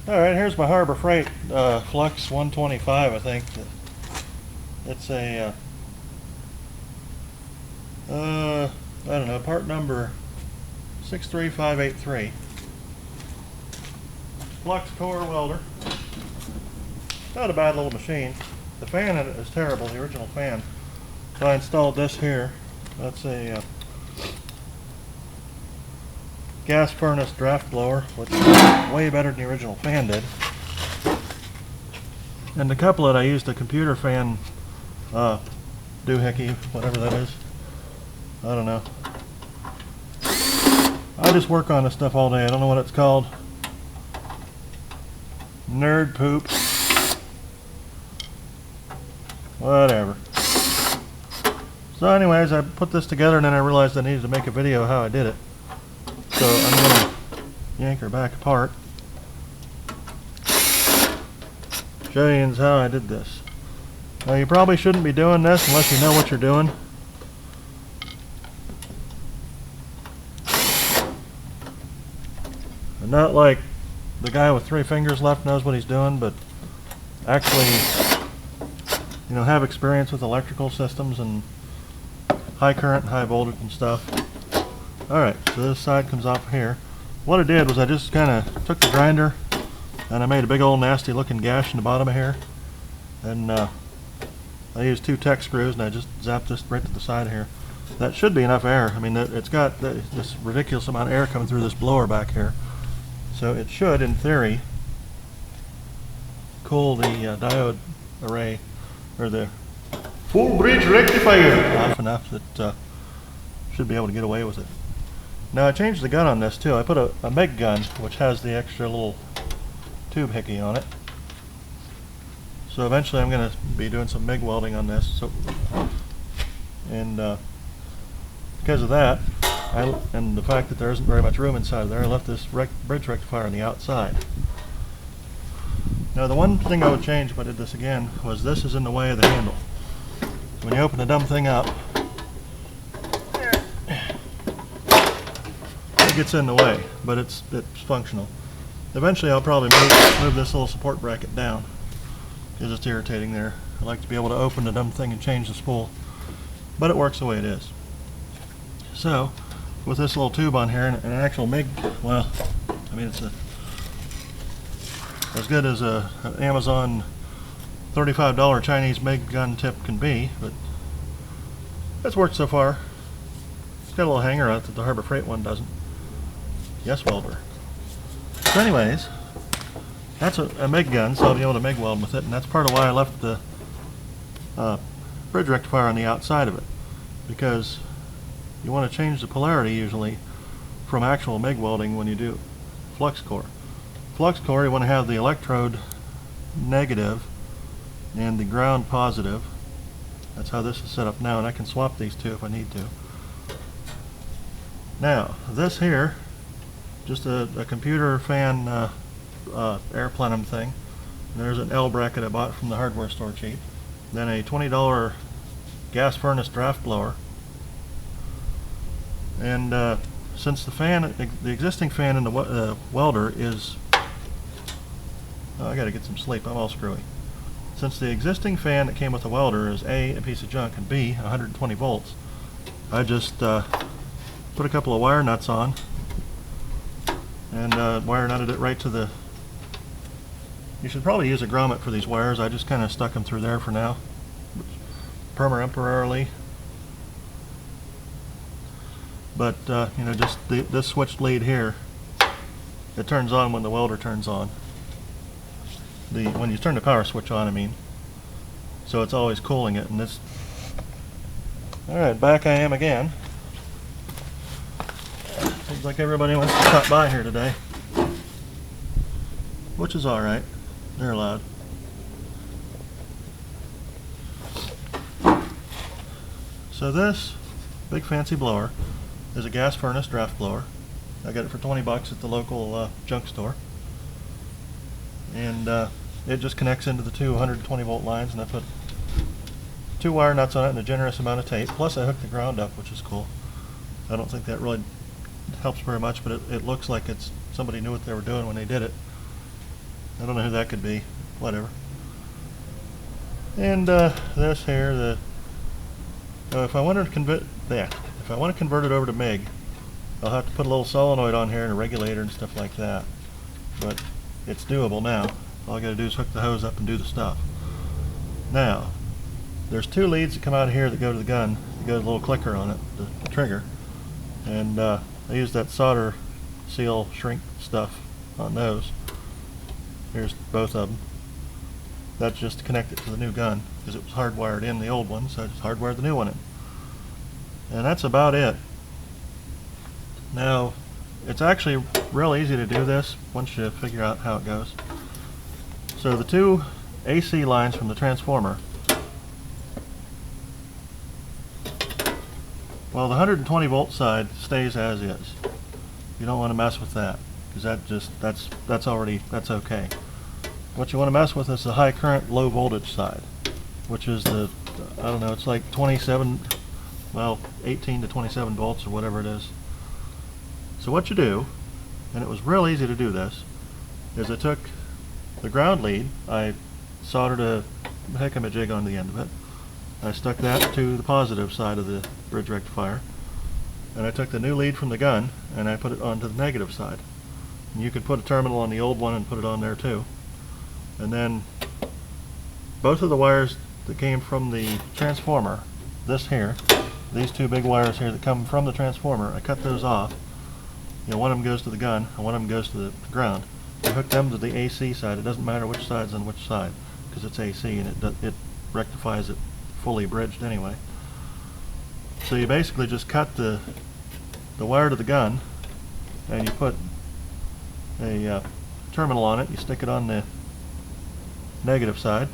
Alright, here's my Harbor Freight Flux 125, I think. It's a, I don't know, part number 63583. Flux core welder. Not a bad little machine. The fan in it is terrible, the original fan. So I installed this here. That's a gas furnace draft blower, which is way better than the original fan did. And to couple it, I used a computer fan doohickey, whatever that is. I don't know. I just work on this stuff all day. I don't know what it's called. Nerd poop. Whatever. So anyways, I put this together and then I realized I needed to make a video how I did it. So I'm going to yank her back apart. Show you how I did this. Now you probably shouldn't be doing this unless you know what you're doing. And not like the guy with 3 fingers left knows what he's doing, but actually, you know, have experience with electrical systems and high current and high voltage and stuff. Alright, so this side comes off here. What I did was I just kind of took the grinder and I made a big old nasty looking gash in the bottom of here. And I used 2 Tech screws and I just zapped this right to the side of here. That should be enough air. I mean, it's got this ridiculous amount of air coming through this blower back here. So it should, in theory, cool the diode array, or the full bridge rectifier, off enough that should be able to get away with it. Now I changed the gun on this too. I put a MIG gun, which has the extra little tube hickey on it. So eventually I'm going to be doing some MIG welding on this. So, and because of that, and the fact that there isn't very much room inside there, I left this bridge rectifier on the outside. Now the one thing I would change if I did this again was this is in the way of the handle. When you open the dumb thing up, it gets in the way, but it's functional. Eventually I'll probably move this little support bracket down because it's irritating there. I like to be able to open the dumb thing and change the spool, but it works the way it is. So with this little tube on here and an actual MIG, well, I mean it's as good as an Amazon $35 Chinese MIG gun tip can be, but it's worked so far. It's got a little hanger out that the Harbor Freight one doesn't. Yes, welder. So anyways, that's a MIG gun, so I'll be able to MIG weld with it, and that's part of why I left the bridge rectifier on the outside of it, because you want to change the polarity usually from actual MIG welding when you do flux core. Flux core, you want to have the electrode negative and the ground positive. That's how this is set up now, and I can swap these two if I need to. Now, this here, just a computer fan air plenum thing. There's an L bracket I bought from the hardware store cheap. Then a $20 gas furnace draft blower. And since the existing fan in the welder is, I gotta get some sleep, I'm all screwy. Since the existing fan that came with the welder is a piece of junk and B, 120 volts, I just put a couple of wire nuts on and wire nutted it right to the, you should probably use a grommet for these wires. I just kind of stuck them through there for now, temporarily. But you know, just this switched lead here, it turns on when the welder turns on. When you turn the power switch on, I mean. So it's always cooling it, and this. Alright, back I am again. Seems like everybody wants to stop by here today, which is alright. They're allowed. So this big fancy blower is a gas furnace draft blower. I got it for 20 bucks at the local junk store. And it just connects into the two 120 volt lines, and I put 2 wire nuts on it and a generous amount of tape. Plus I hooked the ground up, which is cool. I don't think that really helps very much, but it looks like somebody knew what they were doing when they did it. I don't know who that could be. Whatever. And this here, if I want to convert that, if I want to convert it over to MIG, I'll have to put a little solenoid on here and a regulator and stuff like that. But it's doable now. All I got to do is hook the hose up and do the stuff. Now, there's two leads that come out of here that go to the gun. You got a little clicker on it, the trigger, and I use that solder seal shrink stuff on those. Here's both of them. That's just to connect it to the new gun, because it was hardwired in the old one, so I just hardwired the new one in. And that's about it. Now, it's actually real easy to do this once you figure out how it goes. So the two AC lines from the transformer, well, the 120 volt side stays as is. You don't want to mess with that, because that's okay. What you want to mess with is the high current, low voltage side, which is the, I don't know, it's like 27, well, 18 to 27 volts or whatever it is. So what you do, and it was real easy to do this, is I took the ground lead, I soldered a heck-a-majig on the end of it. I stuck that to the positive side of the bridge rectifier, and I took the new lead from the gun and I put it onto the negative side. And you could put a terminal on the old one and put it on there too. And then both of the wires that came from the transformer, this here, these two big wires here that come from the transformer, I cut those off. You know, one of them goes to the gun and one of them goes to the ground. I hook them to the AC side. It doesn't matter which side's on which side, because it's AC and it rectifies it fully bridged anyway. So you basically just cut the wire to the gun, and you put a terminal on it. You stick it on the negative side.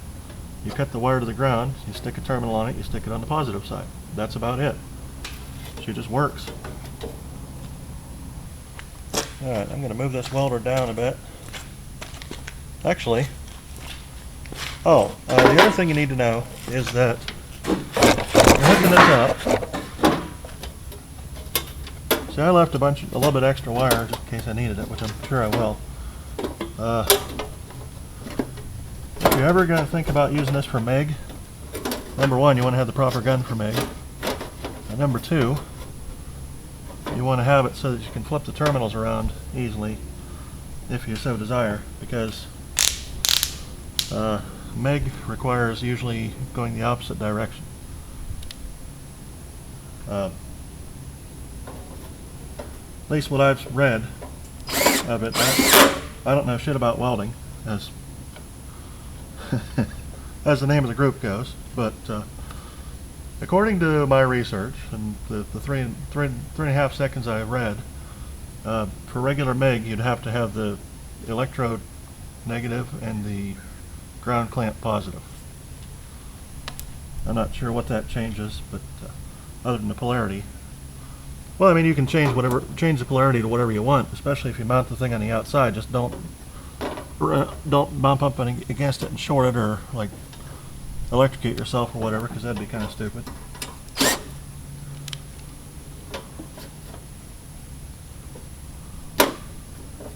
You cut the wire to the ground. You stick a terminal on it. You stick it on the positive side. That's about it. She just works. All right, I'm going to move this welder down a bit. Actually, the other thing you need to know is that you're hooking this up. See, I left a little bit extra wire just in case I needed it, which I'm sure I will. If you're ever going to think about using this for MIG, number one, you want to have the proper gun for MIG. And number two, you want to have it so that you can flip the terminals around easily if you so desire, because MIG requires usually going the opposite direction. At least what I've read of it, I don't know shit about welding, as as the name of the group goes, but according to my research and the three and a half seconds I read, for regular MIG you'd have to have the electrode negative and the ground clamp positive. I'm not sure what that changes, but other than the polarity. Well, I mean, you can change the polarity to whatever you want, especially if you mount the thing on the outside. Just don't bump up against it and short it, or like electrocute yourself or whatever, because that'd be kind of stupid.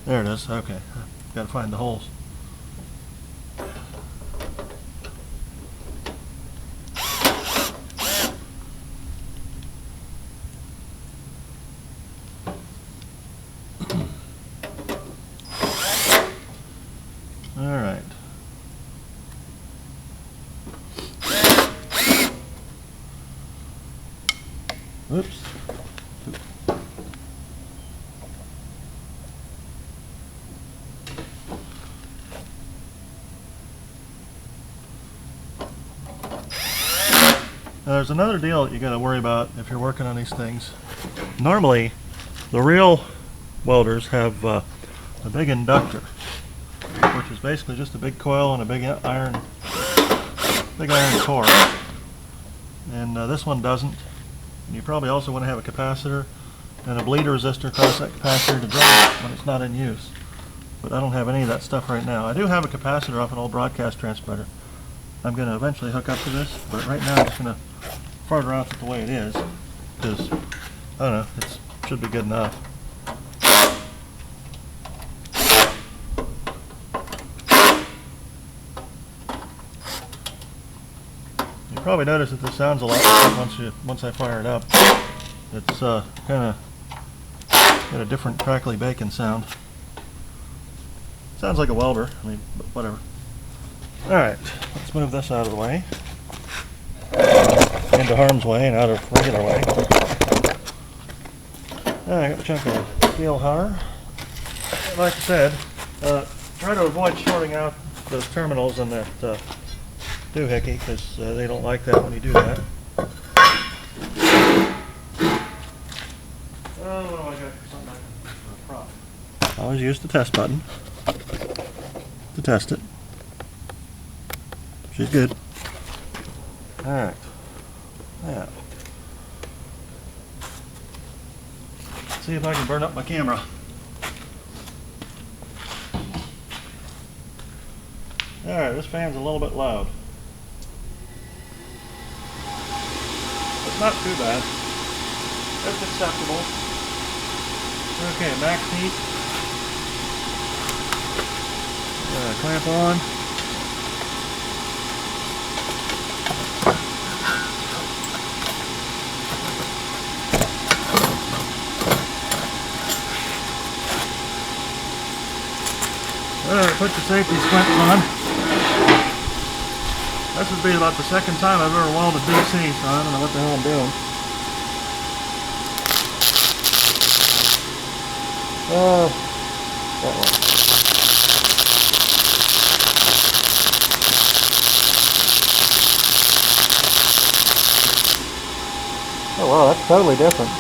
There it is. Okay, got to find the holes. Alright. Oops. Now, there's another deal that you got to worry about if you're working on these things. Normally, the real welders have a big inductor, which is basically just a big coil and a big iron core. And this one doesn't. And you probably also want to have a capacitor and a bleed resistor across that capacitor to draw it when it's not in use. But I don't have any of that stuff right now. I do have a capacitor off an old broadcast transmitter. I'm going to eventually hook up to this, but right now I'm just going to further out it the way it is, because, I don't know, it should be good enough. You probably notice that this sounds a lot different once I fire it up. It's kind of got a different crackly bacon sound. Sounds like a welder. I mean, but whatever. All right, let's move this out of the way, into harm's way and out of regular way. I got a chunk of steel wire. Like I said, try to avoid shorting out those terminals in that doohickey, because they don't like that when you do that. Oh, what do I got for something for a prop? I always use the test button to test it. She's good. Alright. Now, let's see if I can burn up my camera. Alright, this fan's a little bit loud. It's not too bad. It's acceptable. Okay, max heat. Clamp on. Alright, put your safety splint on. This would be about the second time I've ever welded DC, so I don't know what the hell I'm doing. That one. Oh wow, that's totally different.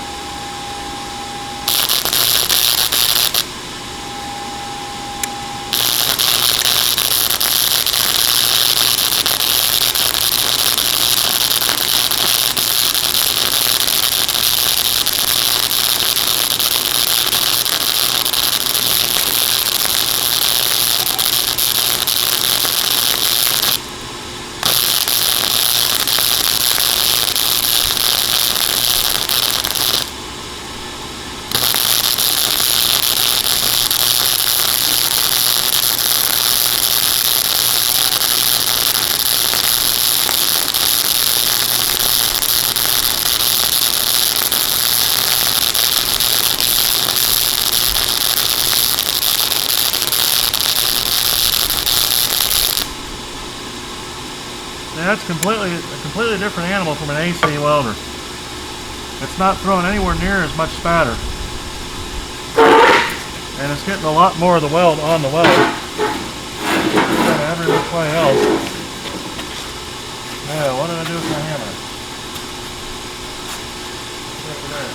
Now that's a completely different animal from an AC welder. It's not throwing anywhere near as much spatter. And it's getting a lot more of the weld on the weld than every which way else. Now, what did I do with my hammer? Over there.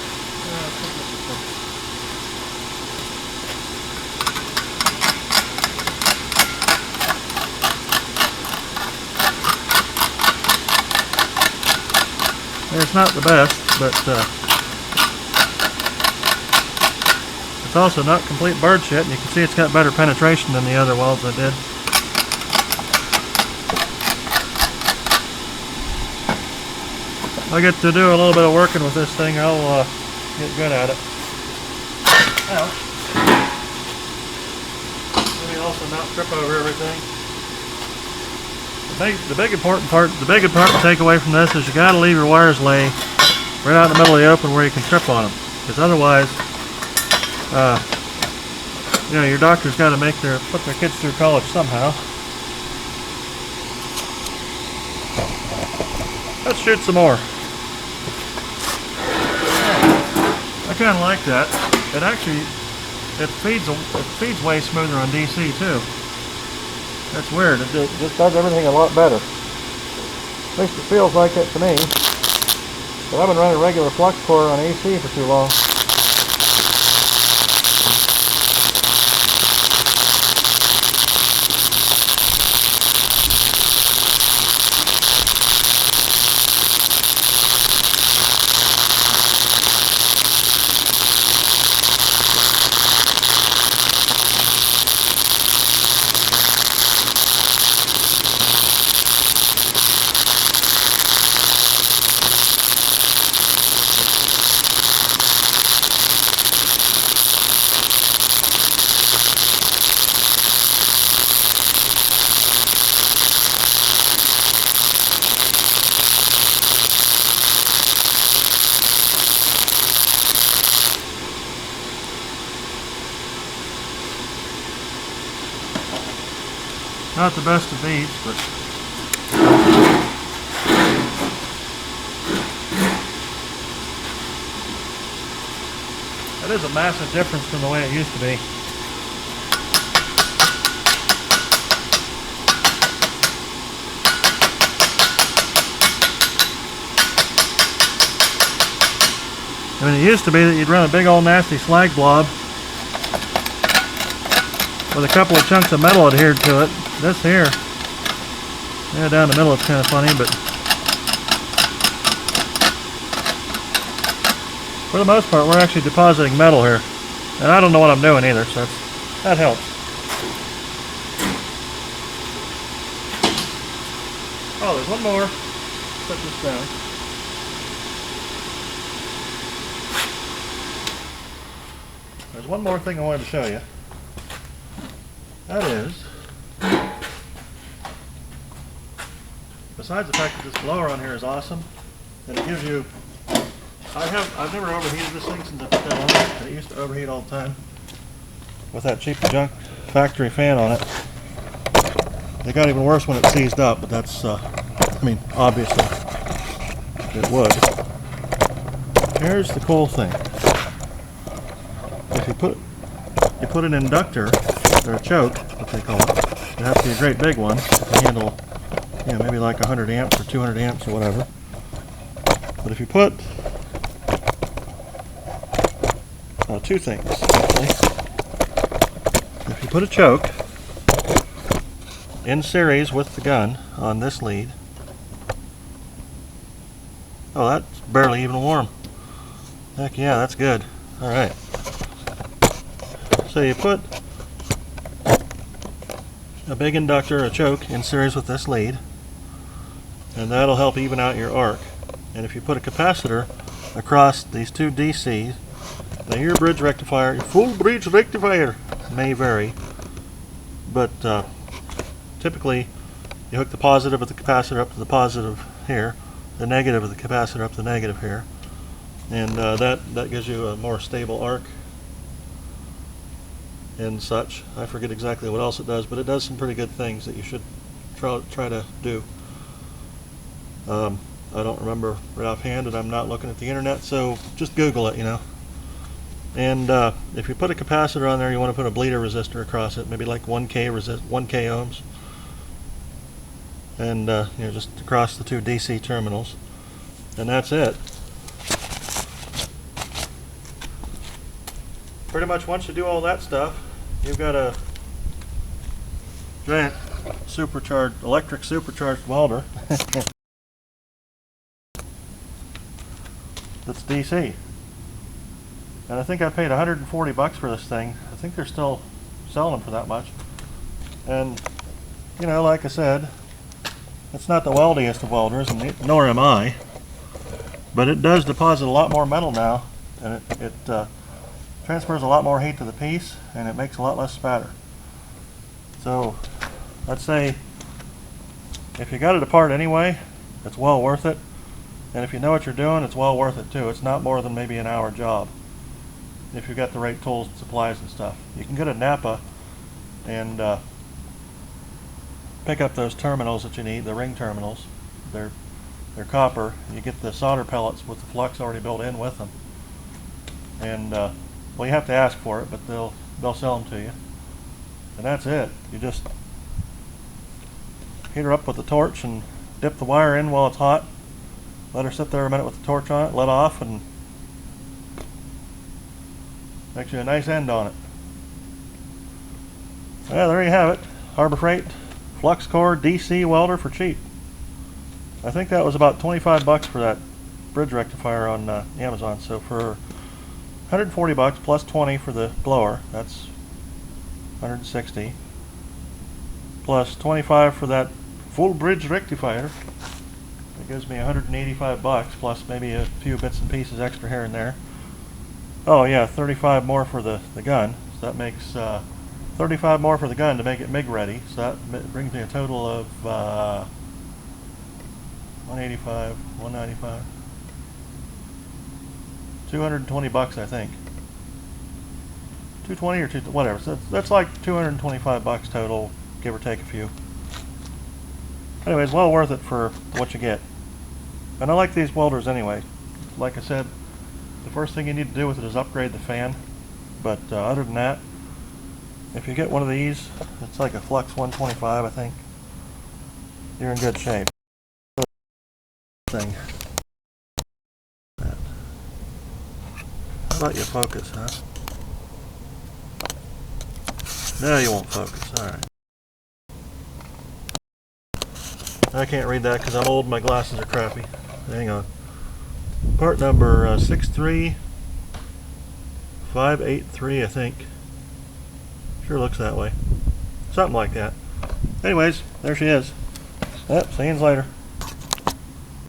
It's not the best, but it's also not complete bird shit, and you can see it's got better penetration than the other welds I did. If I get to do a little bit of working with this thing, I'll get good at it. Ouch. Maybe also not trip over everything. The big important to take away from this is you got to leave your wires lay right out in the middle of the open where you can trip on them, because otherwise, you know, your doctor's got to put their kids through college somehow. Let's shoot some more. I kind of like that. It feeds way smoother on DC too. That's weird. It just does everything a lot better. At least it feels like it to me. But I've been running regular flux core on AC for too long. Not the best of beads, but that is a massive difference from the way it used to be. I mean, it used to be that you'd run a big old nasty slag blob with a couple of chunks of metal adhered to it. This here, yeah, down the middle it's kind of funny, but for the most part we're actually depositing metal here. And I don't know what I'm doing either, so that helps. Oh, there's one more. Put this down. There's one more thing I wanted to show you. That is, besides the fact that this blower on here is awesome, and it gives you, I've never overheated this thing since I put that on it, and it used to overheat all the time with that cheap junk factory fan on it. It got even worse when it seized up, but that's, I mean, obviously it would. Here's the cool thing. If you put an inductor, or a choke, what they call it. It has to be a great big one to handle, you know, maybe like 100 amps or 200 amps or whatever. But if you put two things, actually. If you put a choke in series with the gun on this lead, oh, that's barely even warm. Heck yeah, that's good. All right. So you put a big inductor, a choke, in series with this lead, and that'll help even out your arc. And if you put a capacitor across these two DCs, now your bridge rectifier, your full bridge rectifier may vary, but typically you hook the positive of the capacitor up to the positive here, the negative of the capacitor up to the negative here, and that gives you a more stable arc and such. I forget exactly what else it does, but it does some pretty good things that you should try to do. I don't remember right offhand, and I'm not looking at the internet, so just Google it, you know. And if you put a capacitor on there, you want to put a bleeder resistor across it, maybe like 1K ohms, and you know, just across the two DC terminals, and that's it. Pretty much once you do all that stuff, you've got a giant electric supercharged welder that's DC. And I think I paid $140 for this thing. I think they're still selling them for that much. And, you know, like I said, it's not the weldiest of welders, and nor am I, but it does deposit a lot more metal now, and it transfers a lot more heat to the piece, and it makes a lot less spatter. So I'd say if you got it apart anyway, it's well worth it. And if you know what you're doing, it's well worth it too. It's not more than maybe an hour job if you've got the right tools and supplies and stuff. You can go to Napa and pick up those terminals that you need, the ring terminals. They're copper. You get the solder pellets with the flux already built in with them. And well, you have to ask for it, but they'll sell them to you. And that's it. You just heat her up with the torch and dip the wire in while it's hot. Let her sit there a minute with the torch on it, let off, and makes you a nice end on it. Yeah, there you have it. Harbor Freight Flux Core DC welder for cheap. I think that was about $25 for that bridge rectifier on Amazon. So for $140 plus 20 for the blower, that's $160, plus 25 for that full bridge rectifier. It gives me $185 plus maybe a few bits and pieces extra here and there. Oh yeah, 35 more for the gun. So that makes 35 more for the gun to make it MIG ready. So that brings me a total of 185, 195, $220 I think. 220 or whatever. So that's like $225 total, give or take a few. Anyways, well worth it for what you get. And I like these welders anyway. Like I said, the first thing you need to do with it is upgrade the fan. But other than that, if you get one of these, it's like a Flux 125, I think, you're in good shape. Thing. How about you focus, huh? No, you won't focus. Alright. I can't read that because I'm old and my glasses are crappy. Hang on. Part number 63583, I think. Sure looks that way. Something like that. Anyways, there she is. Yep, see you later.